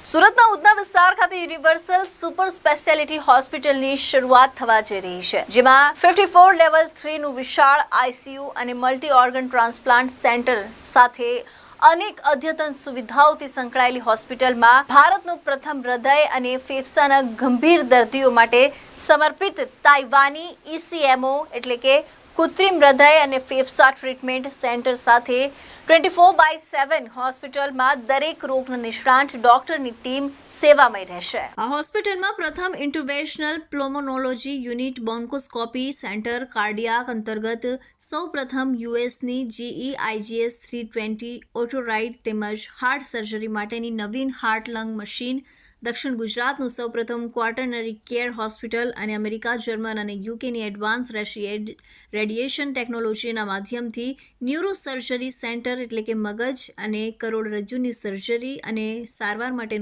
સુરતના ઉધના વિસ્તાર ખાતે યુનિવર્સલ સુપર સ્પેશિયાલિટી હોસ્પિટલની શરૂઆત થવા જઈ રહી છે, જેમાં 54 લેવલ 3 નું વિશાળ આઈસીયુ અને મલ્ટી ઓર્ગન ટ્રાન્સપ્લાન્ટ સેન્ટર સાથે અનેક અદ્યતન સુવિધાઓથી સંકળાયેલી હોસ્પિટલમાં ભારતનું પ્રથમ હૃદય અને ફેફસાના ગંભીર દર્દીઓ માટે સમર્પિત તાઇવાની ECMO એટલે કે કૃત્રિમ હૃદય અને ફેફસા ટ્રીટમેન્ટ સેન્ટર સાથે 24/7 હોસ્પિટલમાં દરેક રોગના નિષ્ણાંત ડોક્ટરની ટીમ સેવામય રહેશે. આ હોસ્પિટલમાં પ્રથમ ઇન્ટરવેન્શનલ પ્લોમોનોલોજી યુનિટ, બોન્કોસ્કોપી સેન્ટર, કાર્ડિયાક અંતર્ગત સૌપ્રથમ યુએસની GE-IGS 320 ઓટોરાઇડ તેમજ હાર્ટ સર્જરી માટેની નવીન હાર્ટ લંગ મશીન, દક્ષિણ ગુજરાતનું સૌપ્રથમ ક્વાટર્નરી કેર હોસ્પિટલ અને અમેરિકા, જર્મન અને યુકેની એડવાન્સ રેડિયેશન ટેકનોલોજીના માધ્યમથી ન્યુરો સર્જરી સેન્ટર એટલે કે મગજ અને કરોડરજ્જુની સર્જરી અને સારવાર માટેનું